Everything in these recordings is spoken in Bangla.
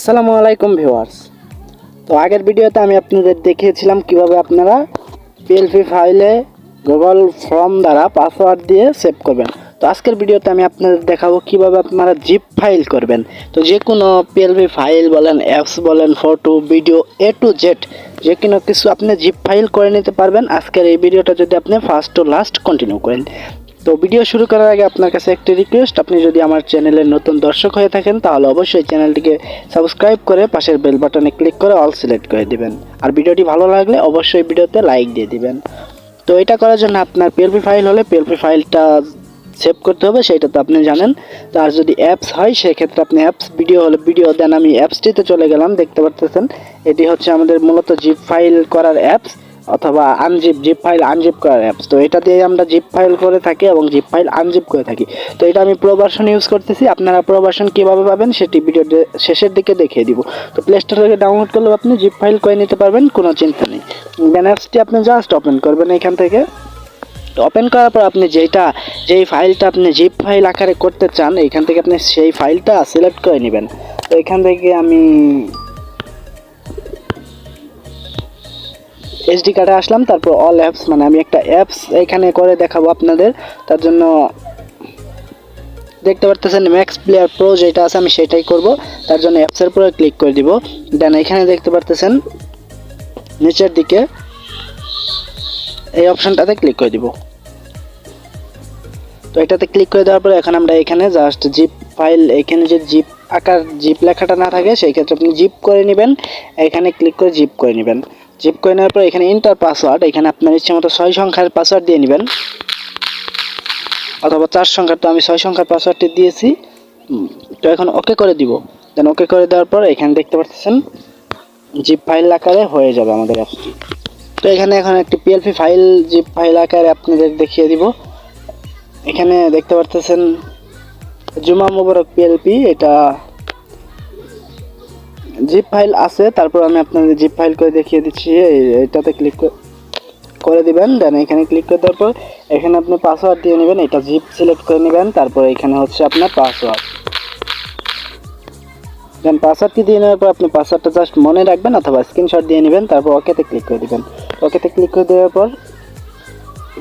আসসালামু আলাইকুম ভিউয়ার্স। তো আগের ভিডিওতে আমি আপনাদের দেখিয়েছিলাম কিভাবে আপনারা পিএলপি ফাইলে গুগল ফর্ম দ্বারা পাসওয়ার্ড দিয়ে সেভ করবেন। তো আজকের ভিডিওতে আমি আপনাদের দেখাবো কিভাবে আপনারা জিপ ফাইল করবেন। তো যে কোনো পিএলপি ফাইল বলেন, অ্যাপস বলেন, photo, video, A to Z যে কোনো কিছু আপনি জিপ ফাইল করে নিতে পারবেন আজকের এই ভিডিওটা যদি আপনি ফার্স্ট টু লাস্ট কন্টিনিউ করেন। তো ভিডিও শুরু করার আগে আপনার কাছে একটি রিকোয়েস্ট, আপনি যদি আমার চ্যানেলের নতুন দর্শক হয়ে থাকেন তাহলে অবশ্যই চ্যানেলটিকে সাবস্ক্রাইব করে পাশের বেল বাটনে ক্লিক করে অল সিলেক্ট করে দিবেন। আর ভিডিওটি ভালো লাগলে অবশ্যই ভিডিওতে লাইক দিয়ে দিবেন। তো এটা করার জন্য আপনার পিএলপি ফাইল হলে পিএলপি ফাইলটা সেভ করতে হবে, সেটা তো আপনি জানেন। তো আর যদি অ্যাপস হয় সেক্ষেত্রে আপনি অ্যাপস, ভিডিও হলে ভিডিও দেন। আমি অ্যাপসটিতে চলে গেলাম, দেখতে পাচ্ছেন এটি হচ্ছে আমাদের মূলত জিপ ফাইল করার অ্যাপস অথবা জিপ ফাইল আনজিপ করার অ্যাপস। তো এটা দিয়ে আমরা জিপ ফাইল করে থাকি এবং জিপ ফাইল আনজিপ করে থাকি। তো এটা আমি প্রো ভার্সন ইউজ করতেছি, আপনারা প্রো ভার্সন কীভাবে পাবেন সেটি ভিডিও শেষের দিকে দেখিয়ে দিব। তো প্লে স্টোর থেকে ডাউনলোড করলেও আপনি জিপ ফাইল করে নিতে পারবেন, কোনো চিন্তা নেই। দেন অ্যাপসটি আপনি জাস্ট ওপেন করবেন এখান থেকে। ওপেন করার পর আপনি যেই ফাইলটা আপনি জিপ ফাইল আকারে করতে চান এখান থেকে আপনি সেই ফাইলটা সিলেক্ট করে নেবেন। তো এখান থেকে আমি এসডি কার্ডে আসলাম, তারপর অল অ্যাপস, মানে আমি একটা অ্যাপস এখানে করে দেখাবো আপনাদের। তার জন্য দেখতে পারতেছেন ম্যাক্স প্লেয়ার প্রো যেটা আছে আমি সেটাই করব। তার জন্য অ্যাপসের উপরে ক্লিক করে দিব। দেন এখানে দেখতে পারতেছেন নিচের দিকে এই অপশনটাতে ক্লিক করে দিব। তো এটাতে ক্লিক করে দেওয়ার পরে এখন আমরা এখানে জাস্ট জিপ ফাইল, এখানে যে জিপ আকার জিপ লেখাটা না থাকে সেই ক্ষেত্রে আপনি জিপ করে নেবেন। এখানে ক্লিক করে জিপ করে নেবেন। জিপ করে নেওয়ার পর এখানে এন্টার পাসওয়ার্ড, এখানে আপনার ইচ্ছে মতো 6 সংখ্যার পাসওয়ার্ড দিয়ে নেবেন অথবা 4 সংখ্যার। তো আমি 6 সংখ্যার পাসওয়ার্ডটি দিয়েছি। তো এখন ওকে করে দিব। দেন ওকে করে দেওয়ার পর এখানে দেখতে পাচ্ছেন জিপ ফাইল আকারে হয়ে যাবে আমাদের অ্যাপসটি। তো এখানে এখন একটি পিএলপি ফাইল জিপ ফাইল আকারে আপনাদের দেখিয়ে দিব। এখানে দেখতে পাচ্ছেন জুমা মুবারক পিএলপি, এটা জিপ ফাইল আছে। তারপর আমি আপনাদের জিপ ফাইল করে দেখিয়ে দিচ্ছি। এটাতে ক্লিক করে দিবেন। দেন এখানে ক্লিক করে দেওয়ার পর এখানে আপনি পাসওয়ার্ড দিয়ে নেবেন, এটা জিপ সিলেক্ট করে নেবেন। তারপর এখানে হচ্ছে আপনার পাসওয়ার্ড। দেন পাসওয়ার্ডটি দিয়ে নেওয়ার পর আপনি পাসওয়ার্ডটা জাস্ট মনে রাখবেন অথবা স্ক্রিনশট দিয়ে নেবেন। তারপর ওকেতে ক্লিক করে দিবেন। ওকেতে ক্লিক করে দেওয়ার পর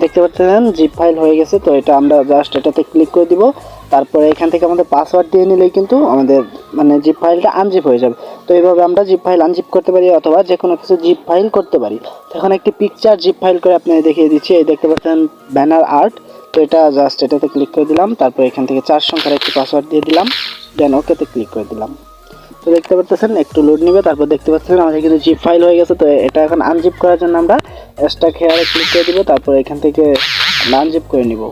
দেখতে পাচ্ছেন জিপ ফাইল হয়ে গেছে। তো এটা আমরা জাস্ট এটাতে ক্লিক করে দিব। তারপরে এখান থেকে আমাদের পাসওয়ার্ড দিয়ে নিলেই কিন্তু আমাদের মানে জিপ ফাইলটা আনজিপ হয়ে যাবে। তো এইভাবে আমরা জিপ ফাইল আনজিপ করতে পারি অথবা যে কোনো কিছু জিপ ফাইল করতে পারি। এখন একটি পিকচার জিপ ফাইল করে আপনাদের দেখিয়ে দিচ্ছি। এই দেখতে পাচ্ছেন ব্যানার আর্ট। তো এটা জাস্ট এটাতে ক্লিক করে দিলাম। তারপর এখান থেকে 4 সংখ্যার একটি পাসওয়ার্ড দিয়ে দিলাম। দেন ওকেতে ক্লিক করে দিলাম। তো দেখতে পাচ্ছেন একটু লোড নেবে। তারপর দেখতে পাচ্ছেন আমাদের কিন্তু জিপ ফাইল হয়ে গেছে। তো এটা এখন আনজিপ করার জন্য আমরা এক্সট্রা হেয়ারে ক্লিক করে দিব। তারপর এখান থেকে আনজিপ করে নিব।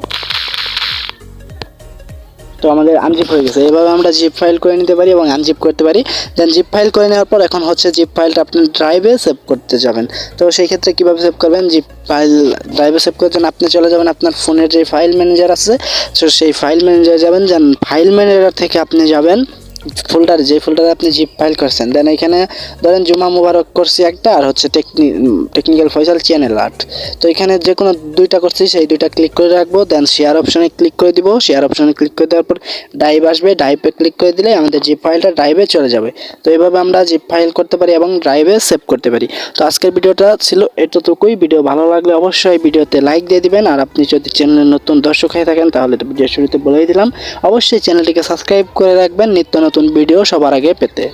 তো আমাদের আনজিপ হয়ে গেছে। এভাবে আমরা জিপ ফাইল করে নিতে পারি এবং আনজিপ করতে পারি। দেন জিপ ফাইল করে নেওয়ার পর এখন হচ্ছে জিপ ফাইলটা আপনি ড্রাইভে সেভ করতে যাবেন। তো সেই ক্ষেত্রে কীভাবে সেভ করবেন, জিপ ফাইল ড্রাইভে সেভ করার জন্য আপনি চলে যাবেন আপনার ফোনের যে ফাইল ম্যানেজার আছে, তো সেই ফাইল ম্যানেজারে যাবেন। দেন ফাইল ম্যানেজার থেকে আপনি যাবেন ফোল্ডারে, যে ফোল্ডারে আপনি জিপ ফাইল করছেন। দেন এখানে ধরেন জুমা মুবারক করছি একটা, আর হচ্ছে টেকনিক্যাল ফয়সাল চ্যানেল আর্ট। তো এখানে যে কোনো দুইটা করছি, সেই দুইটা ক্লিক করে রাখবো। দেন শেয়ার অপশনে ক্লিক করে দিব। শেয়ার অপশনে ক্লিক করে দেওয়ার পর ড্রাইভ আসবে, ড্রাইভে ক্লিক করে দিলে আমাদের জিপ ফাইলটা ড্রাইভে চলে যাবে। তো এইভাবে আমরা জিপ ফাইল করতে পারি এবং ড্রাইভে সেভ করতে পারি। তো আজকের ভিডিওটা ছিল এতটুকুই। ভিডিও ভালো লাগলে অবশ্যই ভিডিওতে লাইক দিয়ে দিবেন। আর আপনি যদি চ্যানেলের নতুন দর্শক হয়ে থাকেন তাহলে ভিডিও শুরুতে বলেই দিলাম, অবশ্যই চ্যানেলটিকে সাবস্ক্রাইব করে রাখবেন নিত্য নতুন ভিডিও সবার আগে পেতে।